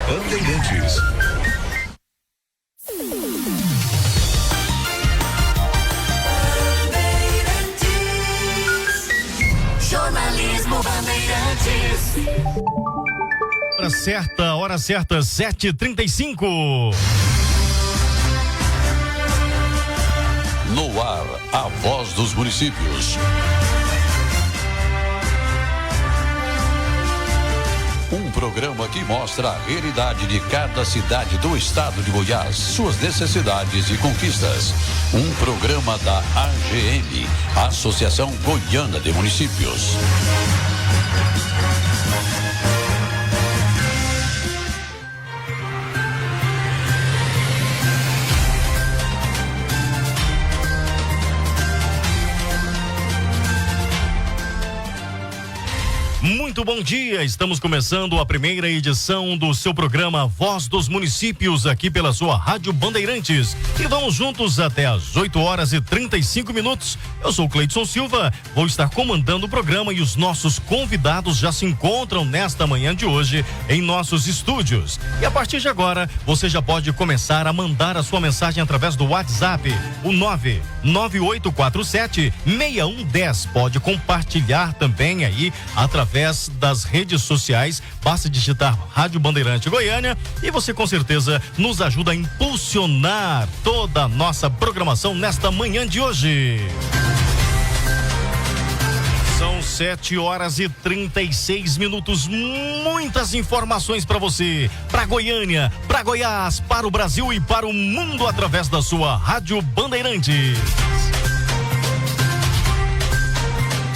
Bandeirantes. Jornalismo Bandeirantes. Hora certa, 7h35. No ar, a voz dos municípios. Um programa que mostra a realidade de cada cidade do estado de Goiás, suas necessidades e conquistas. Um programa da AGM, Associação Goiana de Municípios. Muito bom dia, estamos começando a primeira edição do seu programa Voz dos Municípios aqui pela sua Rádio Bandeirantes e vamos juntos até às 8h35. Eu sou o Cleidson Silva, vou estar comandando o programa e os nossos convidados já se encontram nesta manhã de hoje em nossos estúdios. E a partir de agora, você já pode começar a mandar a sua mensagem através do WhatsApp, o 99847-6110. Pode compartilhar também aí através das redes sociais, basta digitar Rádio Bandeirante Goiânia e você com certeza nos ajuda a impulsionar toda a nossa programação nesta manhã de hoje. São 7h36, muitas informações para você, para Goiânia, para Goiás, para o Brasil e para o mundo através da sua Rádio Bandeirantes.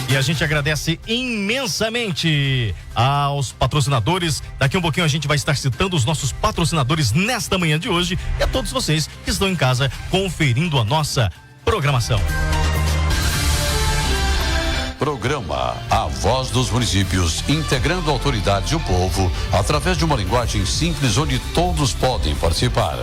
E a gente agradece imensamente aos patrocinadores. Daqui um pouquinho a gente vai estar citando os nossos patrocinadores nesta manhã de hoje e a todos vocês que estão em casa conferindo a nossa programação. Programa A Voz dos Municípios, integrando autoridades e o povo através de uma linguagem simples onde todos podem participar.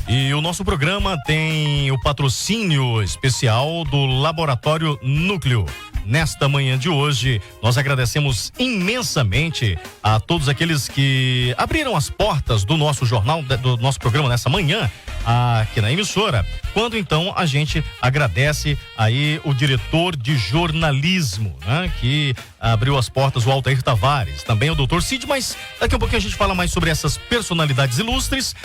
E o nosso programa tem o patrocínio especial do Laboratório Núcleo. Nesta manhã de hoje, nós agradecemos imensamente a todos aqueles que abriram as portas do nosso jornal, do nosso programa nessa manhã, aqui na emissora, quando então a gente agradece aí o diretor de jornalismo, né, que abriu as portas, o Altair Tavares, também o doutor Cid, mas daqui a pouquinho a gente fala mais sobre essas personalidades ilustres.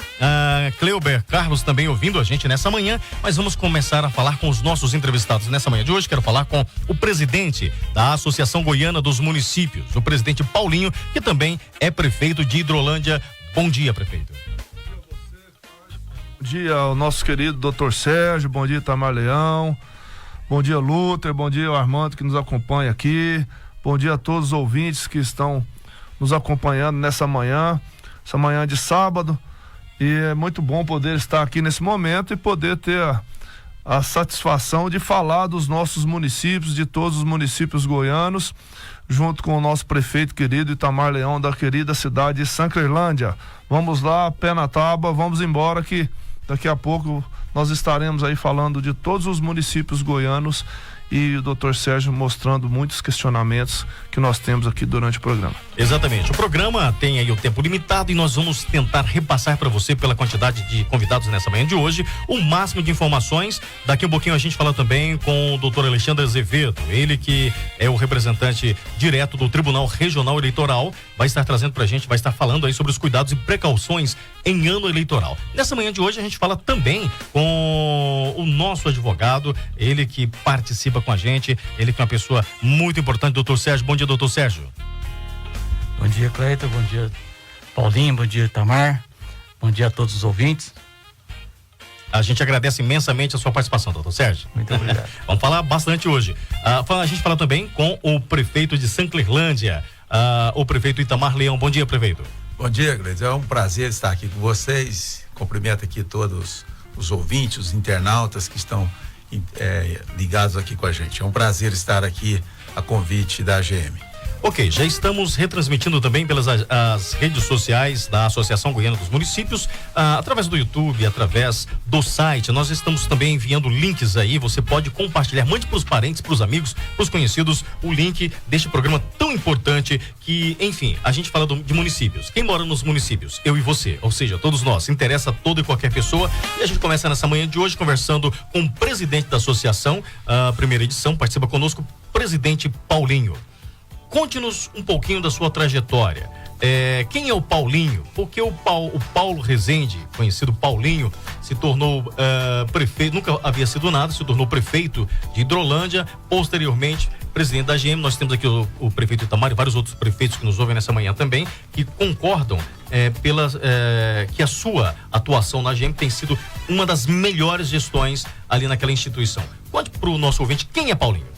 Cleuber Carlos também ouvindo a gente nessa manhã, mas vamos começar a falar com os nossos entrevistados nessa manhã de hoje. Quero falar com o presidente da Associação Goiana dos Municípios, o presidente Paulinho, que também é prefeito de Hidrolândia. Bom dia, prefeito. Bom dia ao nosso querido doutor Sérgio, bom dia Itamar Leão, bom dia Lúter, bom dia ao Armando que nos acompanha aqui, bom dia a todos os ouvintes que estão nos acompanhando nessa manhã de sábado, e é muito bom poder estar aqui nesse momento e poder ter a satisfação de falar dos nossos municípios, de todos os municípios goianos, junto com o nosso prefeito querido Itamar Leão, da querida cidade de Sanclerlândia. Vamos lá, pé na tábua, vamos embora que daqui a pouco nós estaremos aí falando de todos os municípios goianos e o doutor Sérgio mostrando muitos questionamentos que nós temos aqui durante o programa. Exatamente, o programa tem aí o tempo limitado e nós vamos tentar repassar para você, pela quantidade de convidados nessa manhã de hoje, o máximo de informações. Daqui um pouquinho a gente fala também com o doutor Alexandre Azevedo, ele que é o representante direto do Tribunal Regional Eleitoral, vai estar trazendo pra gente, vai estar falando aí sobre os cuidados e precauções em ano eleitoral. Nessa manhã de hoje a gente fala também com o nosso advogado, ele que participa com a gente, ele que é uma pessoa muito importante, doutor Sérgio. Bom dia, doutor Sérgio. Bom dia, Cleiton, bom dia, Paulinho, bom dia, Itamar, bom dia a todos os ouvintes. A gente agradece imensamente a sua participação, doutor Sérgio. Muito obrigado. Vamos falar bastante hoje. A gente fala também com o prefeito de Sanclerlândia, o prefeito Itamar Leão. Bom dia, prefeito. Bom dia, Cleiton. É um prazer estar aqui com vocês. Cumprimento aqui todos os ouvintes, os internautas que estão ligados aqui com a gente. É um prazer estar aqui a convite da AGM. Ok, já estamos retransmitindo também pelas as redes sociais da Associação Goiana dos Municípios, através do YouTube, através do site. Nós estamos também enviando links aí, você pode compartilhar, mande para os parentes, para os amigos, para os conhecidos, o link deste programa tão importante que, enfim, a gente fala de municípios. Quem mora nos municípios? Eu e você, ou seja, todos nós, interessa toda e qualquer pessoa. E a gente começa nessa manhã de hoje conversando com o presidente da associação, a primeira edição, participa conosco, presidente Paulinho. Conte-nos um pouquinho da sua trajetória. Quem é o Paulinho? Porque o Paulo Rezende, conhecido Paulinho, se tornou prefeito, nunca havia sido nada, se tornou prefeito de Hidrolândia, posteriormente presidente da AGM. Nós temos aqui o prefeito Itamar e vários outros prefeitos que nos ouvem nessa manhã também, que concordam que a sua atuação na AGM tem sido uma das melhores gestões ali naquela instituição. Conte para o nosso ouvinte quem é Paulinho.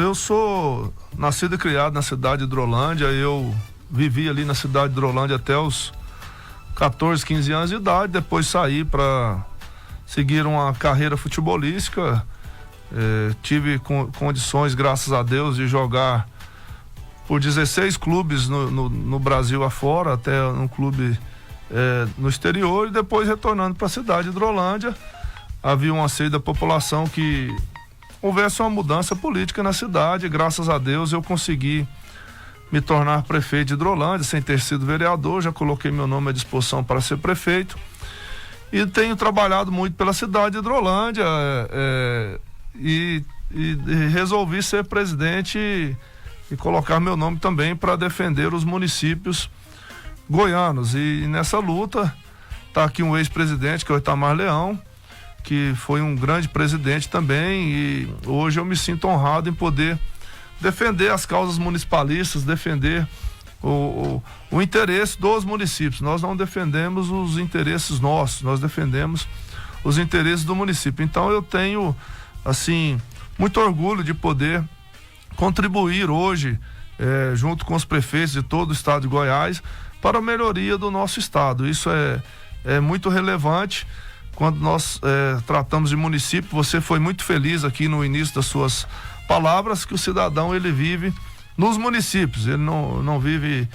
Eu sou nascido e criado na cidade de Hidrolândia. Eu vivi ali na cidade de Hidrolândia até os 14, 15 anos de idade. Depois saí para seguir uma carreira futebolística. Tive condições, graças a Deus, de jogar por 16 clubes no Brasil afora, até um clube no exterior, e depois retornando para a cidade de Hidrolândia. Havia um anseio da população que houvesse uma mudança política na cidade. Graças a Deus eu consegui me tornar prefeito de Hidrolândia, sem ter sido vereador. Já coloquei meu nome à disposição para ser prefeito e tenho trabalhado muito pela cidade de Hidrolândia, e resolvi ser presidente e colocar meu nome também para defender os municípios goianos. E nessa luta está aqui um ex-presidente, que é o Itamar Leão, que foi um grande presidente também, e hoje eu me sinto honrado em poder defender as causas municipalistas, defender o interesse dos municípios. Nós não defendemos os interesses nossos, nós defendemos os interesses do município. Então eu tenho, assim, muito orgulho de poder contribuir hoje, junto com os prefeitos de todo o estado de Goiás, para a melhoria do nosso estado. Isso é muito relevante. Quando nós tratamos de município, você foi muito feliz aqui no início das suas palavras, que o cidadão ele vive nos municípios, ele não vive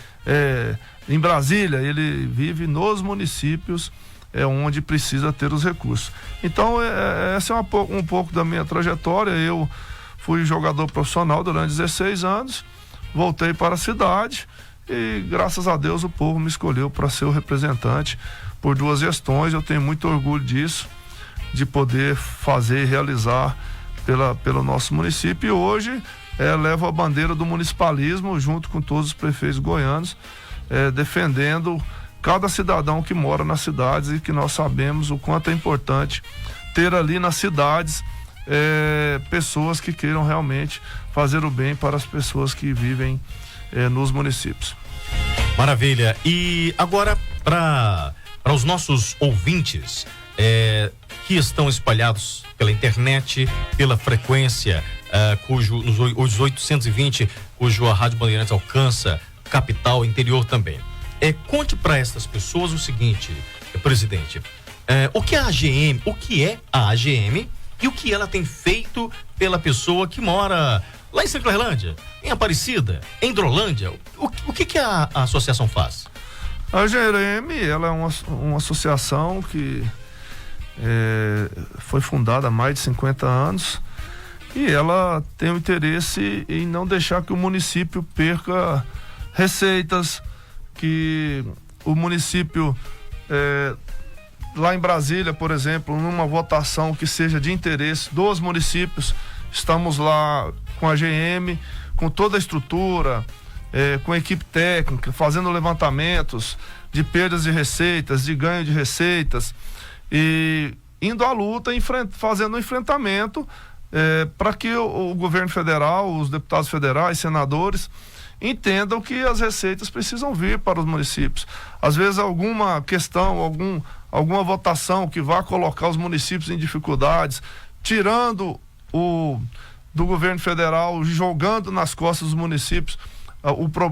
em Brasília, ele vive nos municípios, onde precisa ter os recursos. Então essa é um pouco da minha trajetória. Eu fui jogador profissional durante 16 anos, voltei para a cidade e graças a Deus o povo me escolheu para ser o representante por 2 gestões. Eu tenho muito orgulho disso, de poder fazer e realizar pelo nosso município. E hoje levo a bandeira do municipalismo junto com todos os prefeitos goianos, defendendo cada cidadão que mora nas cidades, e que nós sabemos o quanto é importante ter ali nas cidades pessoas que queiram realmente fazer o bem para as pessoas que vivem nos municípios. Maravilha. E agora para os nossos ouvintes que estão espalhados pela internet, pela frequência, nos 820, cujo a Rádio Bandeirantes alcança capital, interior também. Conte para estas pessoas o seguinte, presidente, o que é a AGM e o que ela tem feito pela pessoa que mora lá em Sinclairlândia, em Aparecida, em Hidrolândia. O que a associação faz? A AGM, ela é uma associação que foi fundada há mais de 50 anos, e ela tem o interesse em não deixar que o município perca receitas, que o município, lá em Brasília, por exemplo, numa votação que seja de interesse dos municípios, estamos lá com a AGM, com toda a estrutura, com a equipe técnica, fazendo levantamentos de perdas de receitas, de ganho de receitas, e indo à luta, fazendo um enfrentamento para que o governo federal, os deputados federais, senadores, entendam que as receitas precisam vir para os municípios. Às vezes alguma questão, alguma votação que vá colocar os municípios em dificuldades, tirando do governo federal, jogando nas costas dos municípios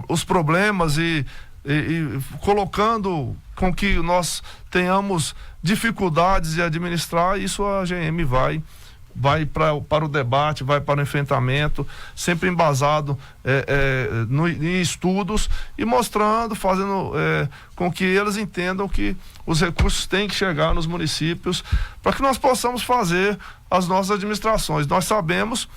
os problemas e colocando com que nós tenhamos dificuldades de administrar. Isso a AGM vai vai para o debate, vai para o enfrentamento, sempre embasado em estudos e mostrando, fazendo com que eles entendam que os recursos têm que chegar nos municípios para que nós possamos fazer as nossas administrações. Nós sabemos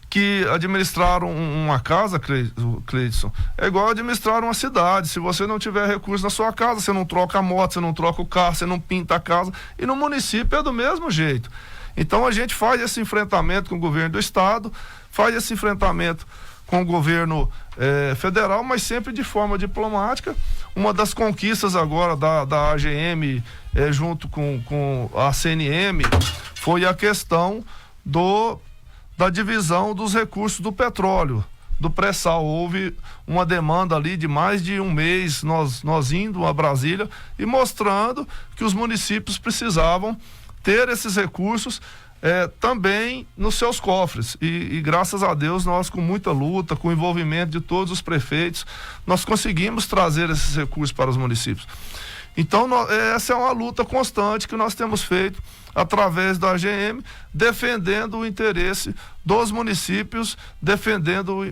que administrar uma casa, Cleidson, é igual administrar uma cidade. Se você não tiver recurso na sua casa, você não troca a moto, você não troca o carro, você não pinta a casa. E no município é do mesmo jeito. Então a gente faz esse enfrentamento com o governo do estado, faz esse enfrentamento com o governo federal, mas sempre de forma diplomática. Uma das conquistas agora da AGM junto com a CNM foi a questão da divisão dos recursos do petróleo, do pré-sal. Houve uma demanda ali de mais de um mês, nós indo a Brasília e mostrando que os municípios precisavam ter esses recursos também nos seus cofres. E graças a Deus, nós, com muita luta, com o envolvimento de todos os prefeitos, nós conseguimos trazer esses recursos para os municípios. Então, essa é uma luta constante que nós temos feito através da AGM, defendendo o interesse dos municípios, defendendo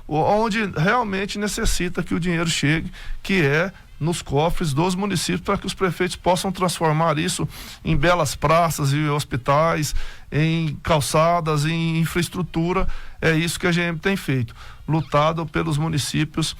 onde realmente necessita que o dinheiro chegue, que é nos cofres dos municípios, para que os prefeitos possam transformar isso em belas praças e hospitais, em calçadas, em infraestrutura. É isso que a AGM tem feito, lutado pelos municípios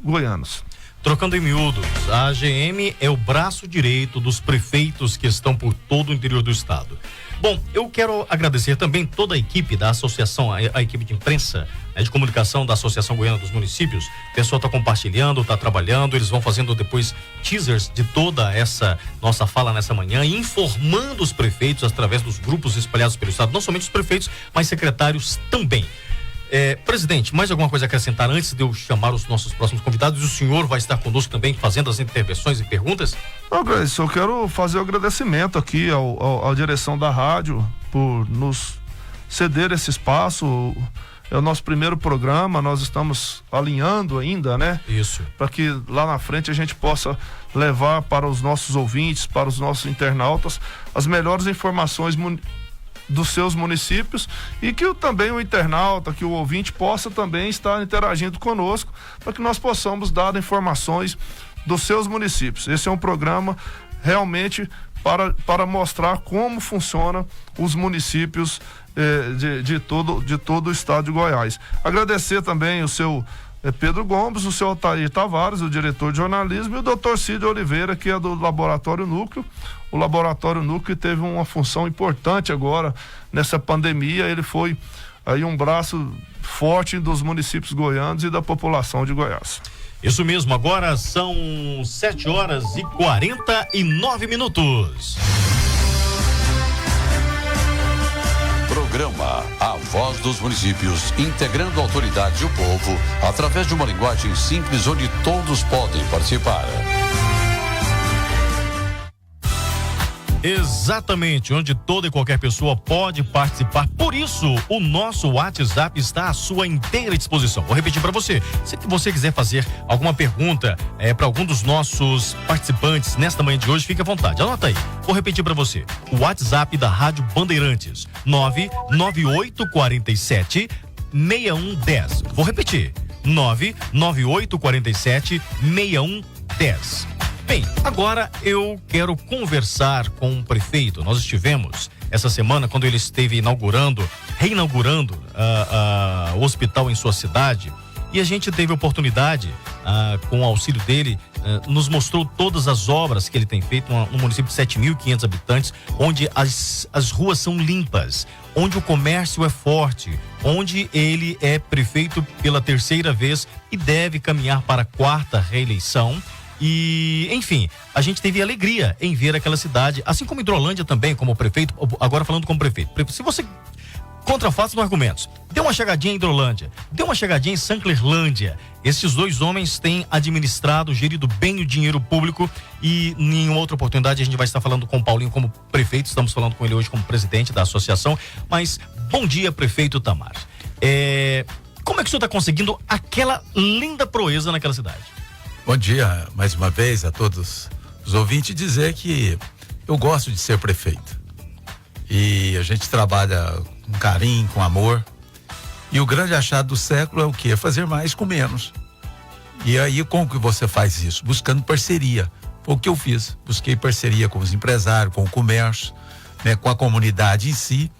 goianos. Trocando em miúdos, a AGM é o braço direito dos prefeitos que estão por todo o interior do estado. Bom, eu quero agradecer também toda a equipe da associação, a equipe de imprensa, de comunicação da Associação Goiana dos Municípios. O pessoal está compartilhando, está trabalhando, eles vão fazendo depois teasers de toda essa nossa fala nessa manhã, informando os prefeitos através dos grupos espalhados pelo estado, não somente os prefeitos, mas secretários também. Presidente, mais alguma coisa a acrescentar antes de eu chamar os nossos próximos convidados? O senhor vai estar conosco também fazendo as intervenções e perguntas? Não, Gleice, eu quero fazer o agradecimento aqui à direção da rádio por nos ceder esse espaço. É o nosso primeiro programa, nós estamos alinhando ainda, né? Isso. Para que lá na frente a gente possa levar para os nossos ouvintes, para os nossos internautas, as melhores informações dos seus municípios, e que também o internauta, que o ouvinte possa também estar interagindo conosco, para que nós possamos dar informações dos seus municípios. Esse é um programa realmente para mostrar como funciona os municípios de todo o estado de Goiás. Agradecer também o seu Pedro Gomes, o seu Altair Tavares, o diretor de jornalismo, e o Dr. Cid Oliveira, que é do Laboratório Núcleo. O Laboratório Núcleo teve uma função importante agora nessa pandemia. Ele foi aí um braço forte dos municípios goianos e da população de Goiás. Isso mesmo, agora são 7h49. Programa A Voz dos Municípios, integrando a autoridade e o povo através de uma linguagem simples onde todos podem participar. Exatamente, onde toda e qualquer pessoa pode participar. Por isso, o nosso WhatsApp está à sua inteira disposição. Vou repetir para você. Se você quiser fazer alguma pergunta para algum dos nossos participantes nesta manhã de hoje, fique à vontade. Anota aí. Vou repetir para você. O WhatsApp da Rádio Bandeirantes: 99847-6110. Vou repetir. 99847-6110. Bem, agora eu quero conversar com o prefeito. Nós estivemos essa semana quando ele esteve reinaugurando o hospital em sua cidade, e a gente teve a oportunidade, com o auxílio dele, nos mostrou todas as obras que ele tem feito no município de 7.500 habitantes, onde as ruas são limpas, onde o comércio é forte, onde ele é prefeito pela terceira vez e deve caminhar para a quarta reeleição. E, enfim, a gente teve alegria em ver aquela cidade, assim como Hidrolândia também, como prefeito, agora falando como prefeito. Se você contra fatos no argumentos, dê uma chegadinha em Hidrolândia, dê uma chegadinha em Sanclerlândia. Esses dois homens têm administrado, gerido bem o dinheiro público, e em outra oportunidade a gente vai estar falando com o Paulinho como prefeito, estamos falando com ele hoje como presidente da associação. Mas, bom dia, prefeito Tamar. Como é que o senhor está conseguindo aquela linda proeza naquela cidade? Bom dia, mais uma vez, a todos os ouvintes, dizer que eu gosto de ser prefeito. E a gente trabalha com carinho, com amor. E o grande achado do século é o quê? É fazer mais com menos. E aí, como que você faz isso? Buscando parceria. Foi o que eu fiz. Busquei parceria com os empresários, com o comércio, né, com a comunidade em si.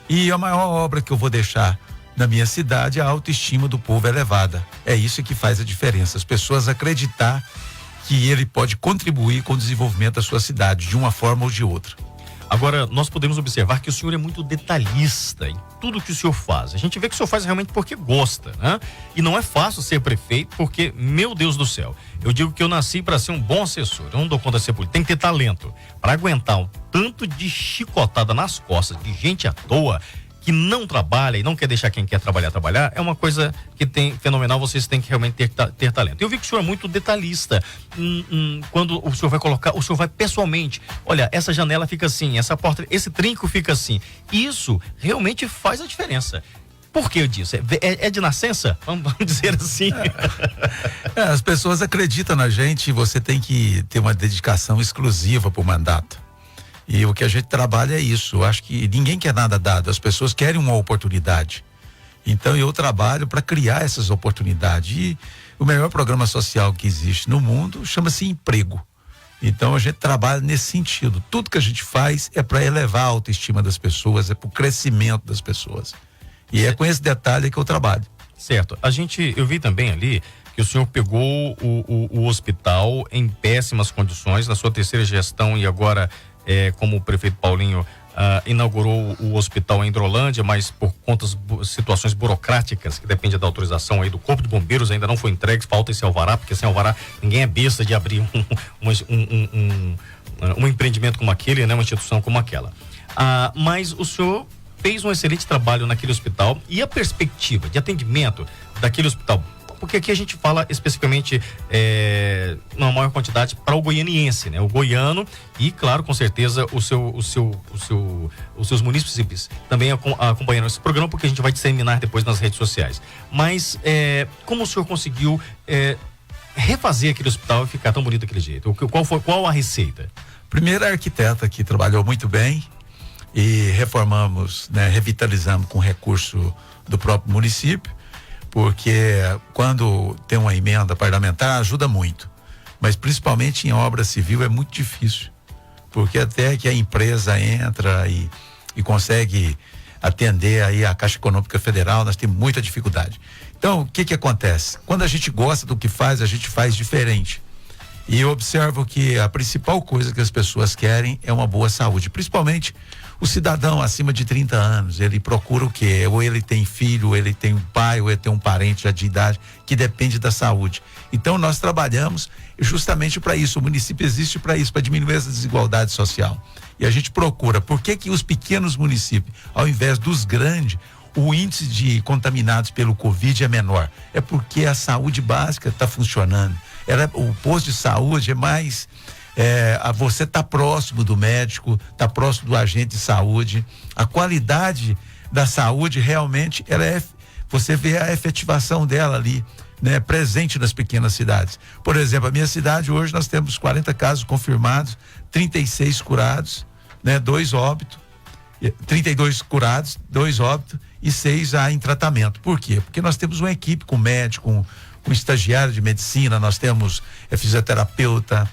E a maior obra que eu vou deixar na minha cidade é a autoestima do povo elevada. É isso que faz a diferença. As pessoas acreditar que ele pode contribuir com o desenvolvimento da sua cidade, de uma forma ou de outra. Agora, nós podemos observar que o senhor é muito detalhista em tudo que o senhor faz. A gente vê que o senhor faz realmente porque gosta, né? E não é fácil ser prefeito porque, meu Deus do céu, eu digo que eu nasci para ser um bom assessor. Eu não dou conta de ser político. Tem que ter talento para aguentar um tanto de chicotada nas costas de gente à toa que não trabalha e não quer deixar quem quer trabalhar, é uma coisa que tem fenomenal, vocês têm que realmente ter talento. Eu vi que o senhor é muito detalhista, quando o senhor vai colocar, o senhor vai pessoalmente, olha, essa janela fica assim, essa porta, esse trinco fica assim, isso realmente faz a diferença. Por que eu disse? É de nascença? Vamos dizer assim. As pessoas acreditam na gente e você tem que ter uma dedicação exclusiva para o mandato. E o que a gente trabalha é isso. Eu acho que ninguém quer nada dado. As pessoas querem uma oportunidade. Então eu trabalho para criar essas oportunidades. E o melhor programa social que existe no mundo chama-se emprego. Então a gente trabalha nesse sentido. Tudo que a gente faz é para elevar a autoestima das pessoas, é para o crescimento das pessoas. E é com esse detalhe que eu trabalho. Certo. Eu vi também ali que o senhor pegou o hospital em péssimas condições na sua terceira gestão e agora como o prefeito Paulinho inaugurou o hospital em Hidrolândia, mas por situações burocráticas que depende da autorização aí do Corpo de Bombeiros ainda não foi entregue, falta esse alvará, porque sem alvará ninguém é besta de abrir um empreendimento como aquele, né, uma instituição como aquela. Mas o senhor fez um excelente trabalho naquele hospital e a perspectiva de atendimento daquele hospital, porque aqui a gente fala especificamente na maior quantidade para o goianiense, né? O goiano e, claro, com certeza os seus munícipes também acompanhando esse programa, porque a gente vai disseminar depois nas redes sociais. Mas como o senhor conseguiu refazer aquele hospital e ficar tão bonito daquele jeito? Qual a receita? Primeiro, a arquiteta que trabalhou muito bem e reformamos, né, revitalizamos com recurso do próprio município, porque quando tem uma emenda parlamentar ajuda muito, mas principalmente em obra civil é muito difícil, porque até que a empresa entra e consegue atender aí a Caixa Econômica Federal, nós temos muita dificuldade. Então, o que acontece? Quando a gente gosta do que faz, a gente faz diferente. E eu observo que a principal coisa que as pessoas querem é uma boa saúde, principalmente o cidadão acima de 30 anos, ele procura o quê? Ou ele tem filho, ou ele tem um pai, ou ele tem um parente já de idade que depende da saúde. Então nós trabalhamos justamente para isso, o município existe para isso, para diminuir essa desigualdade social. E a gente procura, por que os pequenos municípios, ao invés dos grandes, o índice de contaminados pelo Covid é menor? É porque a saúde básica está funcionando. O posto de saúde é mais... você está próximo do médico, está próximo do agente de saúde. A qualidade da saúde realmente, você vê a efetivação dela ali, né, presente nas pequenas cidades. Por exemplo, a minha cidade hoje nós temos 40 casos confirmados, 36 curados, né, 2 óbitos, 32 curados, 2 óbitos e 6 em tratamento. Por quê? Porque nós temos uma equipe com médico, com estagiário de medicina, nós temos fisioterapeuta,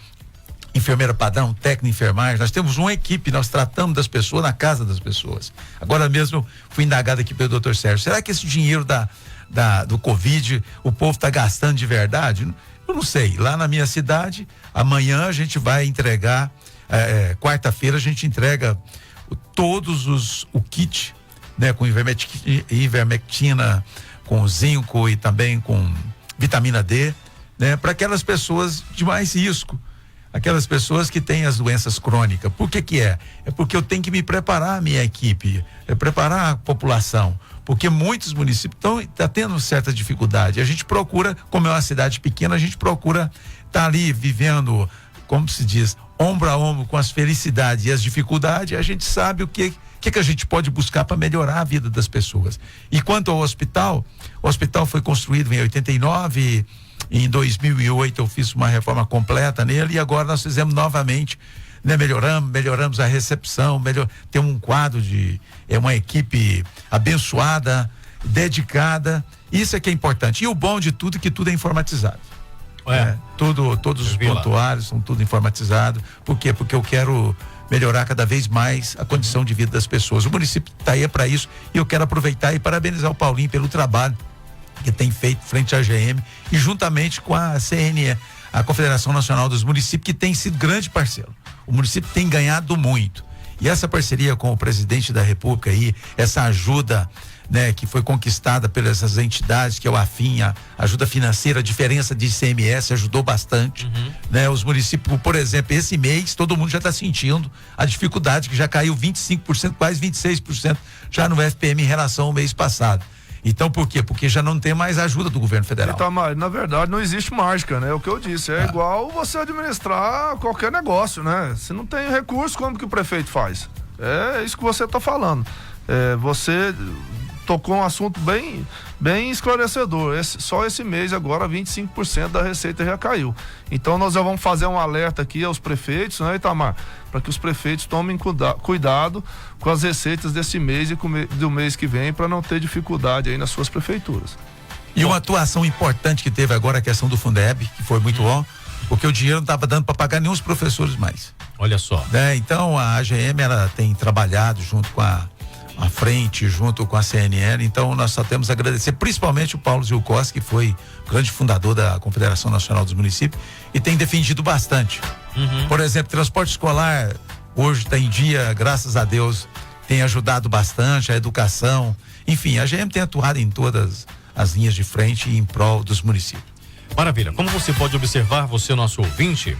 enfermeira padrão, técnico de enfermagem, nós temos uma equipe, nós tratamos das pessoas na casa das pessoas. Agora mesmo eu fui indagado aqui pelo Dr. Sérgio, será que esse dinheiro do Covid o povo está gastando de verdade? Eu não sei, lá na minha cidade amanhã a gente vai entregar, quarta-feira a gente entrega o kit, né, com ivermectina, com zinco e também com vitamina D, né, para aquelas pessoas de mais risco, aquelas pessoas que têm as doenças crônicas. Por que é? É porque eu tenho que me preparar a minha equipe, preparar a população, porque muitos municípios estão tendo certa dificuldade. A gente procura, como é uma cidade pequena, a gente procura estar ali vivendo, como se diz, ombro a ombro com as felicidades e as dificuldades. A gente sabe o que a gente pode buscar para melhorar a vida das pessoas. E quanto ao hospital, o hospital foi construído em 89, em 2008 eu fiz uma reforma completa nele e agora nós fizemos novamente né, melhoramos a recepção, tem um quadro de uma equipe abençoada, dedicada. Isso é que é importante. E o bom de tudo é que tudo é informatizado. Todos os prontuários são tudo informatizado. Por quê? Porque eu quero melhorar cada vez mais a condição de vida das pessoas. O município está aí para isso e eu quero aproveitar e parabenizar o Paulinho pelo trabalho que tem feito frente à AGM e juntamente com a CNE, a Confederação Nacional dos Municípios, que tem sido grande parceiro. O município tem ganhado muito. E essa parceria com o presidente da República aí, essa ajuda, né, que foi conquistada pelas essas entidades, que é o AFIM, a ajuda financeira, a diferença de ICMS ajudou bastante, né? Os municípios, por exemplo, esse mês todo mundo já está sentindo a dificuldade, que já caiu 25%, quase 26% já no FPM em relação ao mês passado. Então, por quê? Porque já não tem mais ajuda do governo federal. Então, mas, na verdade, não existe mágica, né? O que eu disse, é igual você administrar qualquer negócio, né? Se não tem recurso, como que o prefeito faz? É isso que você está falando. Você tocou um assunto bem esclarecedor. Só esse mês agora 25% da receita já caiu. Então nós já vamos fazer um alerta aqui aos prefeitos, né, Itamar? Para que os prefeitos tomem cuidado com as receitas desse mês e do mês que vem, para não ter dificuldade aí nas suas prefeituras. E uma atuação importante que teve agora a questão do Fundeb, que foi muito bom, porque o dinheiro não estava dando para pagar nenhum dos professores mais. Olha só. Então a AGM ela tem trabalhado junto com a frente, junto com a CNL, então nós só temos a agradecer, principalmente o Paulo Zilkowski, que foi o grande fundador da Confederação Nacional dos Municípios e tem defendido bastante. Por exemplo, transporte escolar hoje está em dia, graças a Deus, tem ajudado bastante, a educação, enfim, a AGM tem atuado em todas as linhas de frente em prol dos municípios. Maravilha. Como você pode observar, você, nosso ouvinte,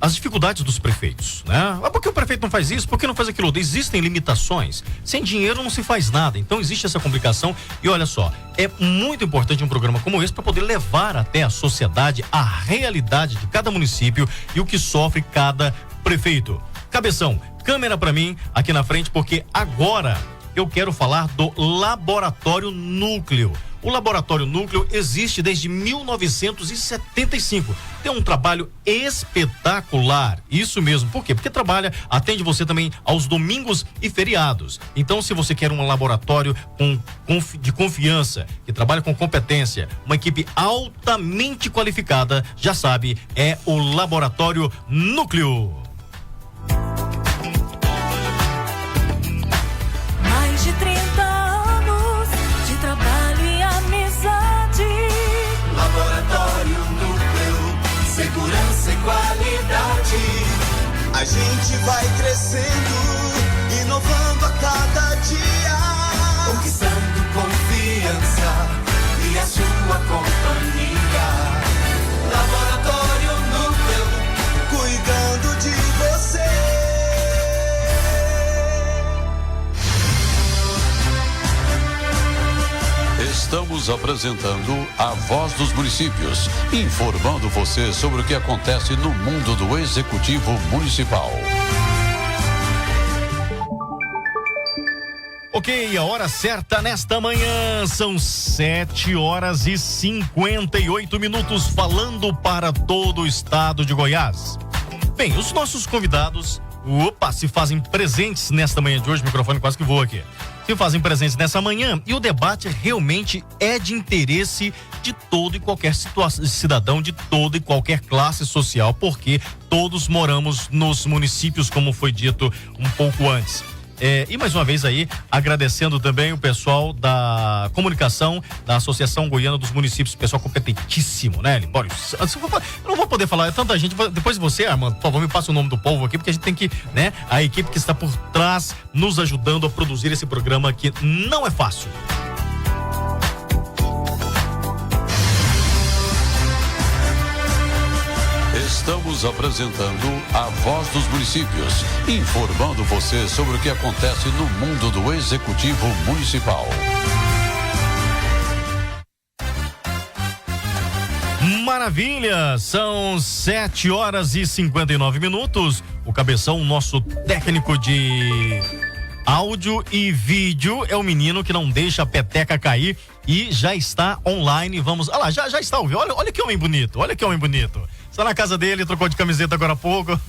as dificuldades dos prefeitos, né? Por que o prefeito não faz isso? Por que não faz aquilo? Existem limitações. Sem dinheiro não se faz nada. Então existe essa complicação. E olha só, é muito importante um programa como esse para poder levar até a sociedade a realidade de cada município e o que sofre cada prefeito. Cabeção, câmera para mim aqui na frente, porque agora eu quero falar do Laboratório Núcleo. O Laboratório Núcleo existe desde 1975. Tem um trabalho espetacular. Isso mesmo. Por quê? Porque atende você também aos domingos e feriados. Então, se você quer um laboratório de confiança, que trabalha com competência, uma equipe altamente qualificada, já sabe, é o Laboratório Núcleo. Mais de 30 anos de trabalho e amizade. Laboratório Núcleo, segurança e qualidade. A gente vai crescendo, inovando a cada dia, conquistando confiança e a sua companhia. Laboratório Núcleo, cuidando de você. Estamos apresentando a Voz dos Municípios, informando você sobre o que acontece no mundo do Executivo Municipal. Ok, a hora certa nesta manhã são 7h58, falando para todo o estado de Goiás. Bem, os nossos convidados, se fazem presentes nesta manhã de hoje, o microfone quase que voa aqui. Se fazem presentes nessa manhã e o debate realmente é de interesse de todo e qualquer cidadão, de toda e qualquer classe social, porque todos moramos nos municípios, como foi dito um pouco antes. E mais uma vez aí, agradecendo também o pessoal da comunicação da Associação Goiana dos Municípios, pessoal competentíssimo, né, Libório? Eu não vou poder falar, é tanta gente. Depois você, Armando, por favor, me passa o nome do povo aqui, porque a gente tem que, né, a equipe que está por trás nos ajudando a produzir esse programa que não é fácil. Estamos apresentando a Voz dos Municípios, informando você sobre o que acontece no mundo do Executivo Municipal. Maravilha, são 7h59. O Cabeção, nosso técnico de áudio e vídeo, é o menino que não deixa a peteca cair e já está online. Vamos, olha lá, já está ouvindo. Olha que homem bonito, olha que homem bonito. Só na casa dele, trocou de camiseta agora há pouco.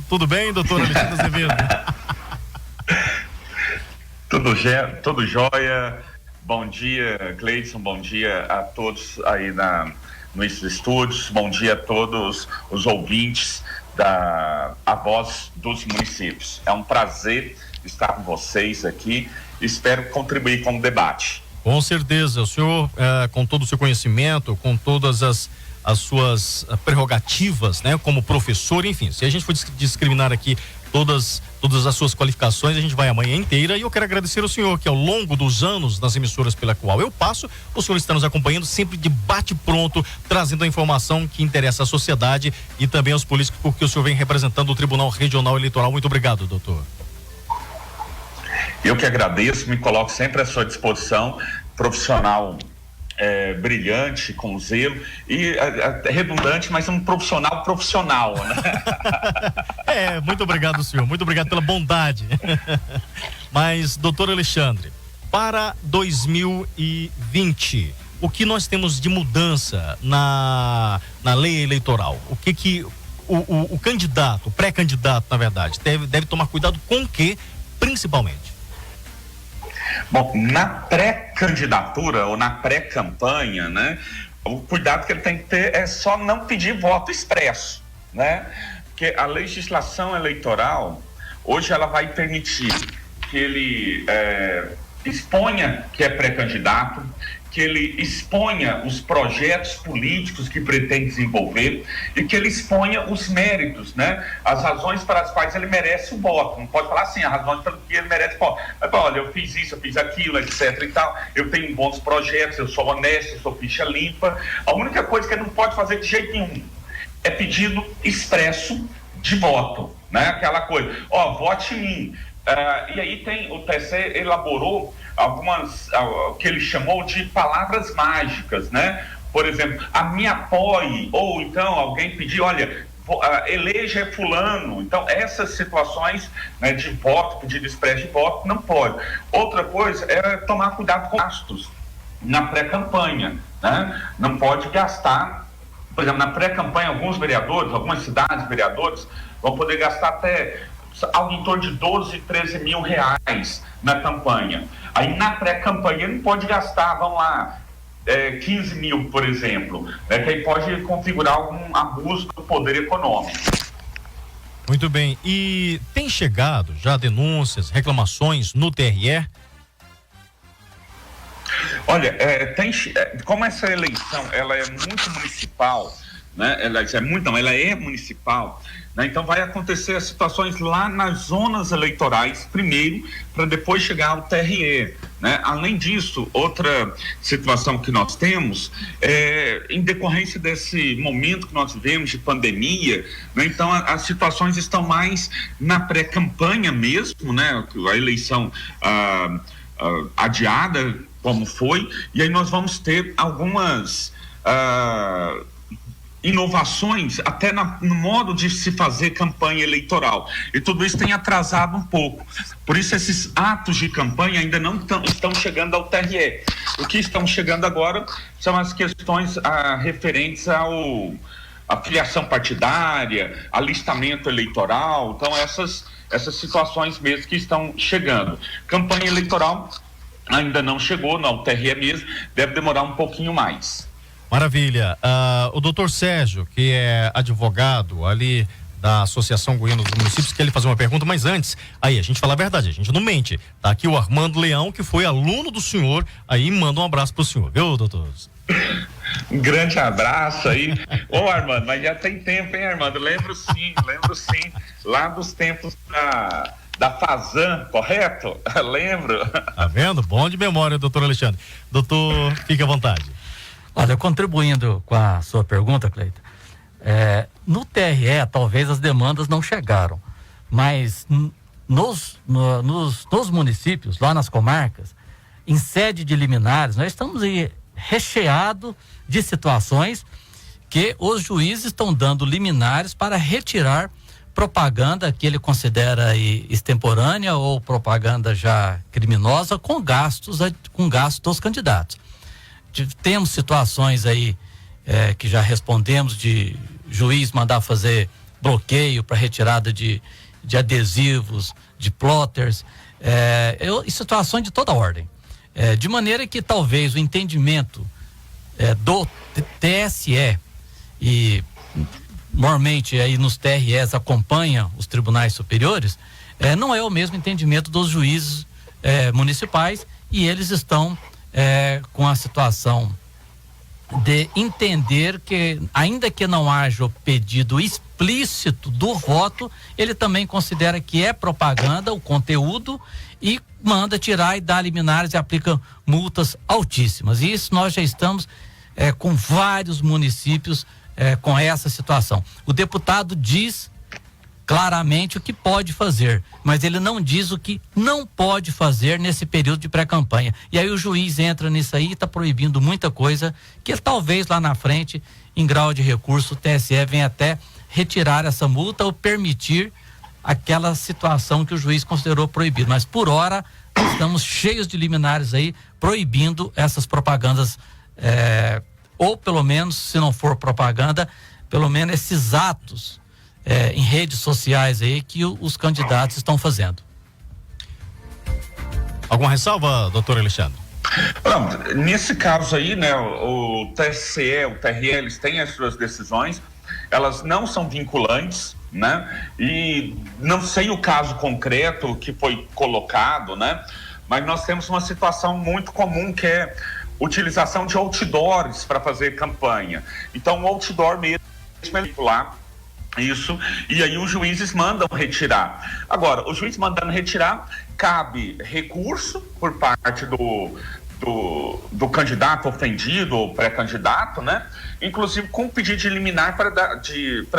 Tudo bem, doutor Alexandre Azevedo? Tudo jóia. Bom dia, Cleidson. Bom dia a todos aí nos estúdios. Bom dia a todos os ouvintes da A Voz dos Municípios. É um prazer estar com vocês aqui. Espero contribuir com o debate. Com certeza. O senhor, com todo o seu conhecimento, com todas as suas prerrogativas, né, como professor, enfim, se a gente for discriminar aqui todas as suas qualificações, a gente vai a manhã inteira, e eu quero agradecer ao senhor que ao longo dos anos nas emissoras pela qual eu passo, o senhor está nos acompanhando sempre de bate-pronto, trazendo a informação que interessa à sociedade e também aos políticos, porque o senhor vem representando o Tribunal Regional Eleitoral. Muito obrigado, doutor. Eu que agradeço, me coloco sempre à sua disposição, profissional brilhante, com zelo e redundante, mas um profissional, né? Muito obrigado, senhor, muito obrigado pela bondade. Mas, doutor Alexandre, para 2020, o que nós temos de mudança na lei eleitoral? O que o candidato, o pré-candidato, na verdade, deve tomar cuidado com o que, principalmente? Bom, na pré-candidatura ou na pré-campanha, né, o cuidado que ele tem que ter é só não pedir voto expresso, né? Porque a legislação eleitoral, hoje ela vai permitir que ele exponha que é pré-candidato, que ele exponha os projetos políticos que pretende desenvolver e que ele exponha os méritos, né? As razões para as quais ele merece o voto. Não pode falar assim, as razões pelo que ele merece o voto. Mas, olha, eu fiz isso, eu fiz aquilo, etc e tal. Eu tenho bons projetos, eu sou honesto, eu sou ficha limpa. A única coisa que ele não pode fazer de jeito nenhum é pedido expresso de voto, né? Aquela coisa, vote em mim. E aí o TSE elaborou algumas, o que ele chamou de palavras mágicas, né? Por exemplo, me apoie, ou então alguém pedir, olha, eleja fulano. Então, essas situações, né, de voto, pedido expresso de voto, não pode. Outra coisa é tomar cuidado com gastos na pré-campanha, né? Não pode gastar, por exemplo, na pré-campanha, alguns vereadores, algumas cidades vereadores vão poder gastar até algo em torno de 12, 13 mil reais na campanha. Aí na pré-campanha ele não pode gastar, vamos lá, 15 mil, por exemplo, né, que aí pode configurar algum abuso do poder econômico. Muito bem. E tem chegado já denúncias, reclamações no TRE? Olha, como essa eleição ela é muito municipal, né? Ela é municipal, né? Então vai acontecer situações lá nas zonas eleitorais primeiro, para depois chegar ao TRE, né? Além disso, outra situação que nós temos em decorrência desse momento que nós vivemos de pandemia, né? Então as situações estão mais na pré-campanha mesmo, né? A eleição adiada, como foi, e aí nós vamos ter algumas inovações até no modo de se fazer campanha eleitoral, e tudo isso tem atrasado um pouco. Por isso esses atos de campanha ainda não estão chegando ao TRE. O que estão chegando agora são as questões referentes à filiação partidária, alistamento eleitoral. Então essas situações mesmo que estão chegando. Campanha eleitoral ainda não chegou, no TRE mesmo, deve demorar um pouquinho mais. Maravilha. O doutor Sérgio, que é advogado ali da Associação Goiana dos Municípios, quer lhe fazer uma pergunta, mas antes, aí a gente fala a verdade, a gente não mente. Tá aqui o Armando Leão, que foi aluno do senhor, aí manda um abraço pro senhor, viu, doutor? Um grande abraço aí. Ô, Armando, mas já tem tempo, hein, Armando? Lembro sim, lá dos tempos da Fazan, correto? Lembro. Tá vendo? Bom de memória, doutor Alexandre. Doutor, fique à vontade. Olha, contribuindo com a sua pergunta, Cleiton, no TRE talvez as demandas não chegaram, mas nos municípios, lá nas comarcas, em sede de liminares, nós estamos aí recheado de situações que os juízes estão dando liminares para retirar propaganda que ele considera aí extemporânea ou propaganda já criminosa com gastos dos candidatos. Temos situações aí que já respondemos de juiz mandar fazer bloqueio para retirada de adesivos, de plotters, e situações de toda ordem. De maneira que talvez o entendimento do TSE, e normalmente aí nos TREs acompanha os tribunais superiores, não é o mesmo entendimento dos juízes municipais, e eles estão com a situação de entender que, ainda que não haja o pedido explícito do voto, ele também considera que é propaganda o conteúdo e manda tirar e dá liminares e aplica multas altíssimas. E isso nós já estamos com vários municípios com essa situação. O deputado diz claramente o que pode fazer, mas ele não diz o que não pode fazer nesse período de pré-campanha. E aí o juiz entra nisso aí e está proibindo muita coisa que talvez lá na frente, em grau de recurso, o TSE venha até retirar essa multa ou permitir aquela situação que o juiz considerou proibido. Mas por hora estamos cheios de liminares aí proibindo essas propagandas, ou pelo menos, se não for propaganda, pelo menos esses atos em redes sociais aí que os candidatos estão fazendo. Alguma ressalva, doutor Alexandre? Não, nesse caso aí, né, o TSE, o TRE, eles têm as suas decisões, elas não são vinculantes, né, e não sei o caso concreto que foi colocado, né, mas nós temos uma situação muito comum que é utilização de outdoors para fazer campanha. Então o outdoor mesmo é lá isso, e aí os juízes mandam retirar. Agora, o juiz mandando retirar, cabe recurso por parte do candidato ofendido ou pré-candidato, né? Inclusive com pedido de liminar para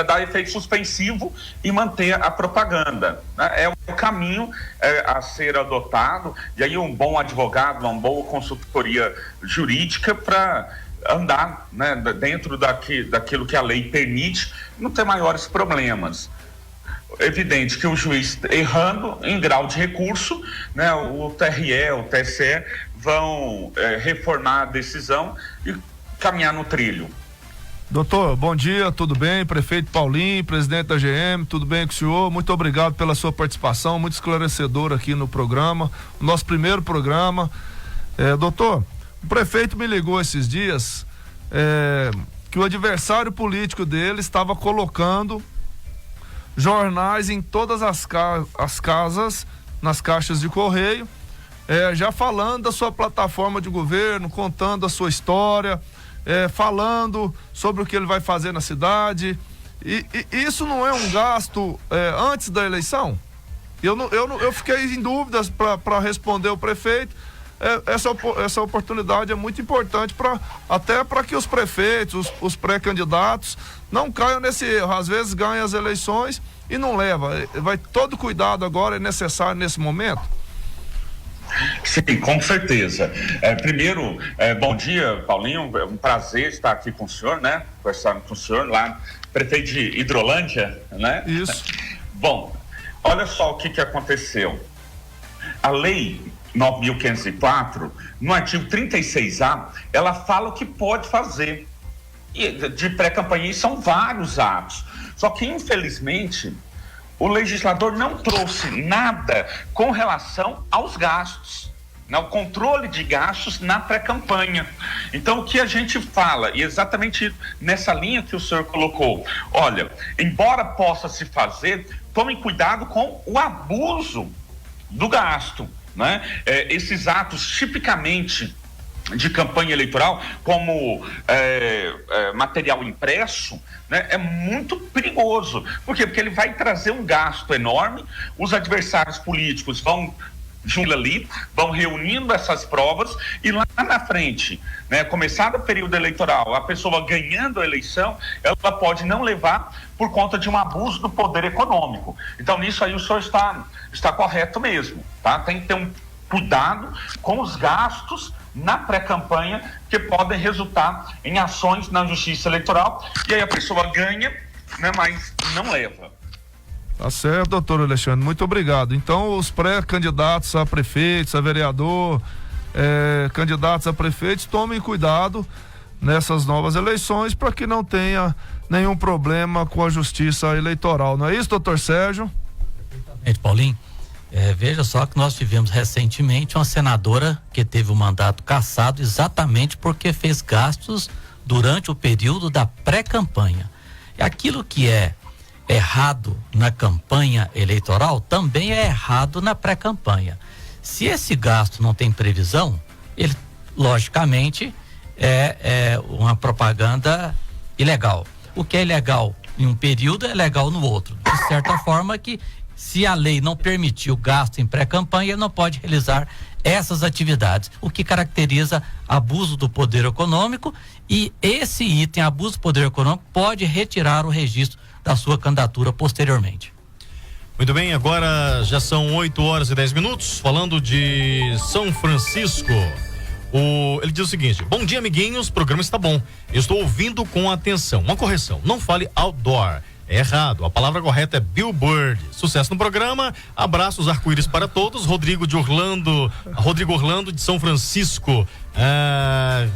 dar efeito suspensivo e manter a propaganda, né? É o caminho a ser adotado, e aí um bom advogado, uma boa consultoria jurídica para andar, né, dentro daquilo que a lei permite, não ter maiores problemas. Evidente que o juiz errando em grau de recurso, né, o TRE, o TSE vão reformar a decisão e caminhar no trilho. Doutor, bom dia, tudo bem? Prefeito Paulinho, presidente da GM, tudo bem com o senhor? Muito obrigado pela sua participação, muito esclarecedora aqui no programa, o nosso primeiro programa. Doutor, o prefeito me ligou esses dias que o adversário político dele estava colocando jornais em todas as casas, nas caixas de correio, já falando da sua plataforma de governo, contando a sua história, falando sobre o que ele vai fazer na cidade. E isso não é um gasto antes da eleição? Eu fiquei em dúvidas para responder o prefeito. Essa oportunidade é muito importante até para que os prefeitos, os pré-candidatos não caiam nesse erro. Às vezes ganham as eleições e não leva. Todo cuidado agora é necessário nesse momento? Sim, com certeza. Primeiro, bom dia, Paulinho, é um prazer estar aqui com o senhor, né? Conversando com o senhor lá, prefeito de Hidrolândia, né? Isso. Bom, olha só o que aconteceu. A lei 9.504, no artigo 36A, ela fala o que pode fazer de pré-campanha, e são vários atos. Só que, infelizmente, o legislador não trouxe nada com relação aos gastos, o controle de gastos na pré-campanha. Então, o que a gente fala, e exatamente nessa linha que o senhor colocou, olha, embora possa se fazer, tome cuidado com o abuso do gasto, né? Esses atos tipicamente de campanha eleitoral, como material impresso, né, é muito perigoso. Por quê? Porque ele vai trazer um gasto enorme, os adversários políticos vão junto ali, vão reunindo essas provas, e lá na frente, né, começado o período eleitoral, a pessoa ganhando a eleição, ela pode não levar por conta de um abuso do poder econômico. Então, nisso aí o senhor está correto mesmo, tá? Tem que ter um cuidado com os gastos na pré-campanha, que podem resultar em ações na justiça eleitoral, e aí a pessoa ganha, né, mas não leva. Tá certo, doutor Alexandre, muito obrigado. Então, os pré-candidatos a prefeitos, a vereador, candidatos a prefeitos, tomem cuidado, nessas novas eleições, para que não tenha nenhum problema com a justiça eleitoral. Não é isso, doutor Sérgio? Paulinho, veja só que nós tivemos recentemente uma senadora que teve o mandato cassado exatamente porque fez gastos durante o período da pré-campanha. E aquilo que é errado na campanha eleitoral também é errado na pré-campanha. Se esse gasto não tem previsão, ele logicamente é uma propaganda ilegal. O que é ilegal em um período é legal no outro. De certa forma que, se a lei não permitir o gasto em pré-campanha, ele não pode realizar essas atividades, o que caracteriza abuso do poder econômico, e esse item, abuso do poder econômico, pode retirar o registro da sua candidatura posteriormente. Muito bem, agora já são 8h10, falando de São Francisco. Ele diz o seguinte: bom dia, amiguinhos, o programa está bom, eu estou ouvindo com atenção. Uma correção, não fale outdoor, é errado, a palavra correta é billboard. Sucesso no programa, abraços arco-íris para todos. Rodrigo Orlando de São Francisco,